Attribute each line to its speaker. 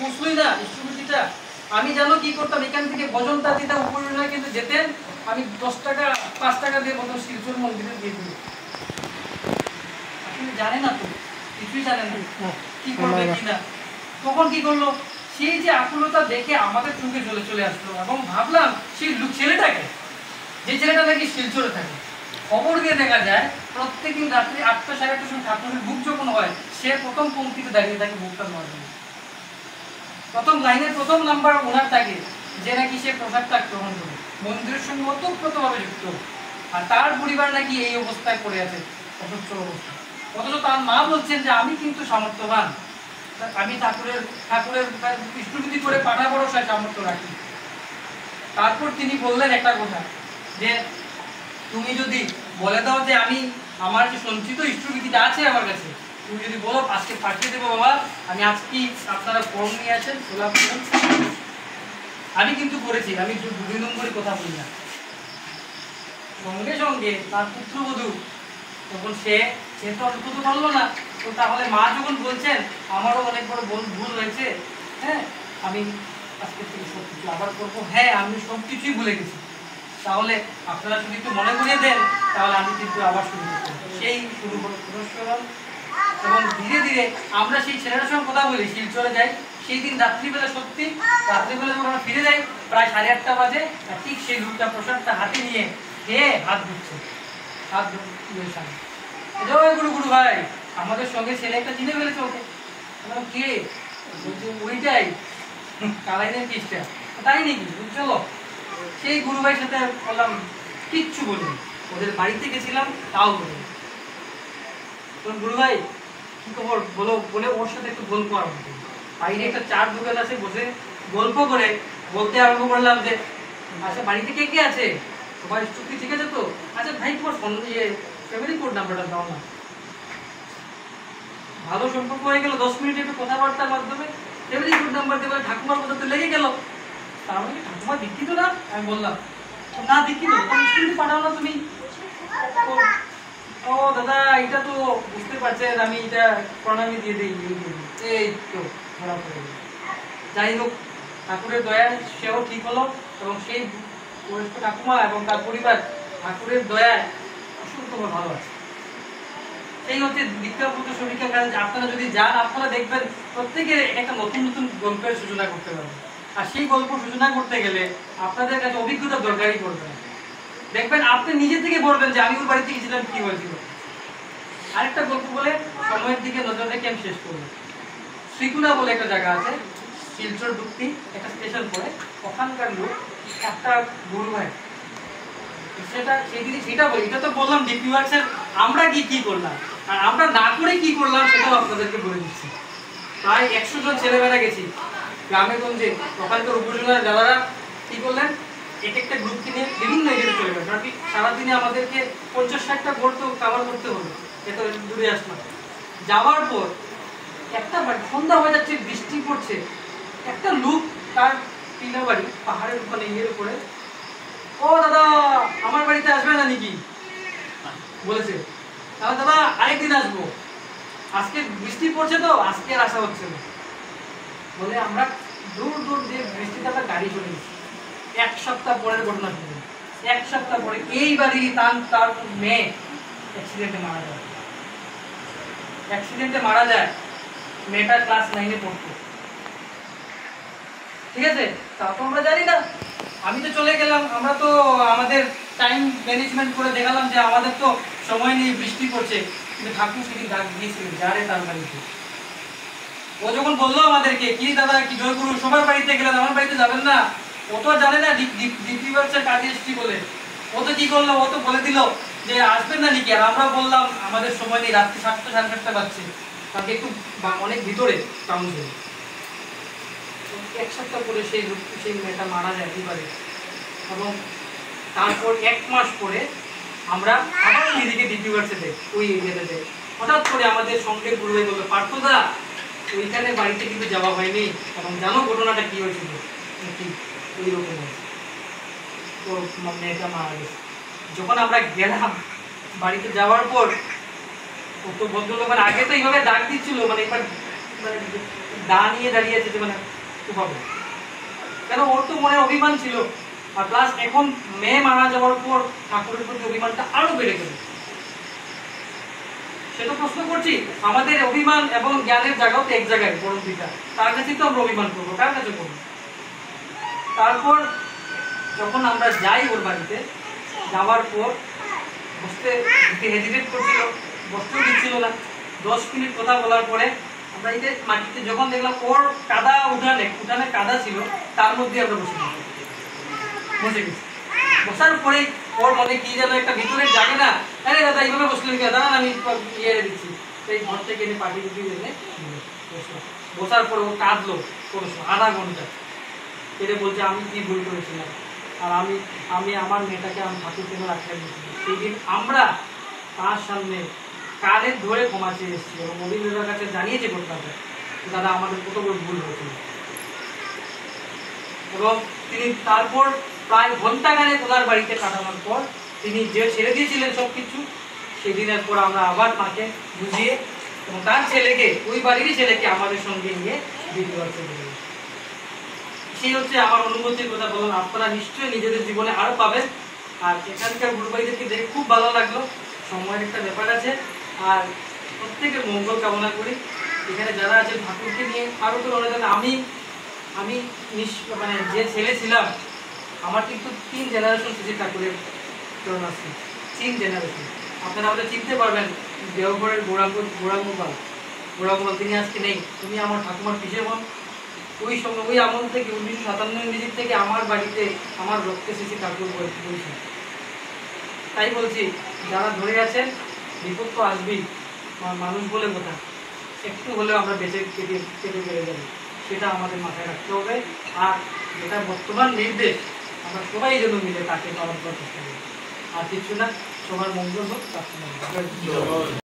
Speaker 1: পৌঁছলই না ইষ্টভূতিটা। আমি জানো কি করতাম, এখান থেকে ভজনটা দিতাম উপরে কিন্তু যেতেন, আমি 10 টাকা 5 টাকা দিয়ে মতো শিলচর মন্দিরে দিয়ে দিই। আপনি জানেন না তো, কিছুই জানেন না কি করবে কি না। তখন কি করলো, সেই যে আকুলতা দেখে আমাদের চোখে চলে আসলো এবং ভাবলাম সেই ছেলেটাকে, যে ছেলেটা নাকি শিলচরে থাকে, খবর দিয়ে দেখা যায় প্রত্যেকদিন রাত্রি 8টা 8:30টার সময় ঠাকুরের বুক যখন হয়, সে প্রথম পঙ্ক্তিতে দাঁড়িয়ে থাকে বুকটা নেওয়ার জন্য। প্রথম লাইনের প্রথম নাম্বার ওনার থাকে, যে নাকি সে প্রসাদটা গ্রহণ করে, মন্দিরের সঙ্গে ওতপ্রোতভাবে যুক্ত। আর তার পরিবার নাকি এই অবস্থায় পড়ে আছে, অসচ্ছল অবস্থা। অথচ তার মা বলছেন যে আমি কিন্তু সামর্থ্যবান, আমি ঠাকুরের ইষ্টভূতি করে পাঠা ভরসায় সামর্থ্য রাখি। তারপর তিনি বললেন একটা কথা, যে তুমি যদি বলে দাও যে আমি আমার যে সঞ্চিত ইষ্টভূতিটা আছে আমার কাছে, তুমি যদি বলো আজকে পাঠিয়ে দেবো বাবা, আমি আজকে আপনারা ফর্ম নিয়ে আসেন, আমি কিন্তু করেছি, আমি 2 নম্বরই কথা বলি না। সঙ্গে সঙ্গে তার পুত্রবধূ তখন সে তো অন্তত পারলো না, তো তাহলে মা যখন বলছেন আমারও অনেক বড় ভুল হয়েছে, হ্যাঁ আমি আজকে থেকে সব কিছু আবার করবো, হ্যাঁ আমি সব কিছুই ভুলে গেছি, তাহলে আপনারা যদি একটু মনে করিয়ে দেন তাহলে আমি কিন্তু আবার শুরু করবো। সেই শুরু হলো পুরস্কার। এবং ধীরে ধীরে আমরা সেই ছেলেটার সঙ্গে কথা বলি, শিলচরে যাই। সেই দিন রাত্রিবেলা, সত্যি রাত্রিবেলা যখন আমরা ফিরে যাই প্রায় 8:30 বাজে, ঠিক সেই লোকটা প্রসাদটা হাতে নিয়ে খেয়ে হাত ধুচ্ছে, হাত ধুয়ে সামনে, জয় গুরু গুরু ভাই, আমাদের সঙ্গে ছেলে একটা চিনে ফেলেছে ওকে। কে? বলছে ওইটাই কালাইনের পিসটা। তাই নাকি? চলো। সেই গুরু ভাইয়ের সাথে বললাম, কিচ্ছু বলিনি, ওদের বাড়িতে গেছিলাম তাও বলিনি। গুরু ভাই কি খবর বলো বলে ওর সাথে একটু গল্প আরম্ভ করি। বাইরে একটা চার দোকান আছে, বসে গল্প করে বলতে আরম্ভ করলাম যে আচ্ছা বাড়িতে কে কে আছে, তোমার স্ত্রী ঠিক আছে তো? আচ্ছা ভাই তোমার ফোন দিয়ে ফ্যামিলি কোড নাম্বারটা দাও না। ভালো সম্পর্ক হয়ে গেল, 10 মিনিট একটু কথাবার্তার মাধ্যমে ফ্যামিলি কোড নাম্বার দেবে, ঠাকুমার কথা তো লেগে গেল। তার মানে ঠাকুমা দীক্ষিত না? আমি বললাম না দীক্ষিত, স্কুলে পাঠাও না তুমি। ও দাদা এটা তো বুঝতে পারছেন, আমি এটা প্রণামী দিয়ে দিই, এই তো ধরা পড়ে গেল। যাই হোক, ঠাকুরের দয়ায় সেও ঠিক হলো এবং সেই বয়স্ক ঠাকুমা এবং তার পরিবার ঠাকুরের দয়ায় অসংখ্য ভালো আছে। এই হচ্ছে দীক্ষাপত্র সমীক্ষা কাজ। আপনারা যদি যান, আপনারা দেখবেন প্রত্যেকের একটা নতুন নতুন গল্পের সূচনা করতে পারবেন। আর সেই গল্প সূচনা করতে গেলে আপনাদের কাছে অভিজ্ঞতা দরকারই পড়বে না। দেখবেন আপনি নিজে থেকে বলবেন যে আমি ওর বাড়িতে গেছিলাম, কি হয়েছিল। আরেকটা গল্প বলে সময়ের দিকে নজর রেখে আমি শেষ করবো। শ্রীকুনা বলে একটা জায়গা আছে, শিলচর ঢুকতি একটা স্টেশন পরে, ওখানকার লোক একটা গুরু ভাই, সেটা বলি, এটা তো বললাম ডিপি ওয়ার্কসের আমরা কি করলাম আর আমরা না করে কি করলাম সেটাও আপনাদেরকে বলে দিচ্ছি। প্রায় 100 জন ছেলেমেয়েরা গেছি গ্রামে গঞ্জে, ওখানকার উপজেলার দাদারা কি করলেন, এক একটা গ্রুপ কিনে বিভিন্ন এরিয়াতে চলে গেল। কারণ কি সারাদিনে আমাদেরকে 50-60টা বোর্ড তো কাভার করতে হলো, এত দূরে আসলাম। যাওয়ার পর একটা সন্ধ্যা হয়ে যাচ্ছে, বৃষ্টি পড়ছে, একটা লোক তার টিলা বাড়ি পাহাড়ের উপরে ইয়ের উপরে, ও দাদা আমার বাড়িতে আসবে না নাকি বলেছে। তাহলে দাদা আরেকদিন আসবো, আজকে বৃষ্টি পড়ছে তো আজকে আর আসা হচ্ছে না বলে আমরা দূর দূর যে বৃষ্টিতে আমরা গাড়ি চলে গেছি। 1 সপ্তাহ পরের ঘটনা শুনলাম। 1 সপ্তাহ পরে এই বাড়ি তার মেয়ে অ্যাক্সিডেন্টে মারা যায়। মেয়েটা ক্লাস 9-এ পড়তো, ঠিক আছে। তারপর আমরা জানি না, আমি তো চলে গেলাম, আমরা তো আমাদের টাইম ম্যানেজমেন্ট করে দেখালাম যে আমাদের তো সময় নেই, বৃষ্টি পড়ছে। কিন্তু ঠাকুর সেদিন ডাক দিয়েছিলেন যারে তার বাড়িতে। ও যখন বললো আমাদেরকে, কি দাদা কি জয়গুরু সবার বাড়িতে গেলেন, আমার বাড়িতে যাবেন না? ও তো জানে না ডিপি ওয়ার্কসের কাজে এসেছি বলে। ও তো কি করলো, ও তো বলে দিল যে আসবেন না নাকি। আর আমরা বললাম আমাদের সময় নেই, রাত্রি 7টা 7:30 বাজছে, তাকে একটু অনেক ভিতরে টাউন। 1 সপ্তাহ পরে সেই মেয়েটা মারা যায় এবারে। এবং তারপর 1 মাস পরে আমরা আবার নিজেকে ডিপি ওয়ার্কসে দেয়, ওই এরিয়াতে দেয়। হঠাৎ করে আমাদের সঙ্গে গুরু হয়ে বললো, পার্থদা ওইখানে বাড়িতে কিন্তু যাওয়া হয়নি, এবং জানো ঘটনাটা কি হয়েছিল? ঠিক ওই রকম তো মেয়েটা মারা গেছে। যখন আমরা গেলাম বাড়িতে যাওয়ার পর, তো ভদ্রলোক আগে তো এইভাবে ডাক দিচ্ছিল, মানে এবার মানে দাঁড়িয়ে দাঁড়িয়েছে যে মানে খুব হবে, কেন ওর তো মনে অভিমান ছিল, আর প্লাস এখন মেয়ে মারা যাওয়ার পর ঠাকুরের প্রতি অভিমানটা আরো বেড়ে গেল। সেটা প্রশ্ন করছি, আমাদের অভিমান এবং জ্ঞানের জায়গাও তো এক জায়গায় বড় পিতা, তার কাছে তো আমরা অভিমান করবো, কার কাছে করবো? তারপর যখন আমরা যাই ওর বাড়িতে, যাওয়ার পর বসতে হেজিটেট করছিল, বসতেও দিচ্ছিল না। 10 মিনিট কথা বলার পরে আমরা এই যে মাটিতে যখন দেখলাম ওর কাদা উঠানে কাদা ছিল, তার মধ্যে আমরা বসে গেছি। বসার পরে ওর মনে কি যেন একটা ভিতরে জাগে না, আরে দাদা এইভাবে বসলেন কেন, দাঁড়ান আমি ইয়ে দিচ্ছি। সেই ঘর থেকে এনে পাটি টুটি এনে বসলো। বসার পর ও কাঁদলো আধা ঘন্টা, এটা বলছে আমি কি ভুল করেছিলাম, আর আমি আমার মেয়েটাকে আমি ঠাকুর কেন রাখতে দিয়েছিলাম। সেই দিন আমরা তার সামনে কানে ধরে ক্ষমা চেয়ে এসেছি এবং রবীন্দ্রনাথের কাছে জানিয়েছি ঘটনাটা, দাদা আমাদের কত বড় ভুল হয়েছিল। এবং তিনি তারপর প্রায় ঘন্টাখানেক ওনার বাড়িতে কাটানোর পর তিনি যে ছেড়ে দিয়েছিলেন সব কিছু, সেদিনের পর আমরা আবার মাকে বুঝিয়ে এবং তার ছেলেকে, ওই বাড়িরই ছেলেকে আমাদের সঙ্গে নিয়ে দ্বিতীয়বার চলে গেল। সেই হচ্ছে আমার অনুভূতির কথা বললাম, আপনারা নিশ্চয়ই নিজেদের জীবনে আরও পাবেন। আর এখানকার গুরুভাইদেরকে দেখে খুব ভালো লাগলো, সময়ের একটা ব্যাপার আছে, আর প্রত্যেকের মঙ্গল কামনা করি। এখানে যারা আছেন ঠাকুরকে নিয়ে আরও তো অনেক, আমি মানে যে ছেলে ছিলাম, আমার কিন্তু 3 জেনারেশন শ্রী ঠাকুরের চরণ আছে, 3 জেনারেশন। আপনারা আমাদের চিনতে পারবেন, দেওঘরের গোড়াঙ্গল তিনি আজকে নেই, তুমি আমার ঠাকুমার পিছিয়ে বোন। ওই সময় ওই আমল থেকে 1957 ইংরেজি থেকে আমার বাড়িতে আমার রক্তে শ্রী ঠাকুর বলছে। তাই বলছি, যারা ধরে আছেন বিপদ তো আসবেই, মানুষ বলে কথা, একটু হলেও আমরা বেঁচে কেটে বেড়ে যাবো, সেটা আমাদের মাথায় রাখতে হবে। আর যেটা বর্তমান নির্দেশ, আমরা সবাই যেন মিলে তাকে পালন করার চেষ্টা করি। আর কিছু না, সবার মঙ্গল হোক, প্রার্থনা।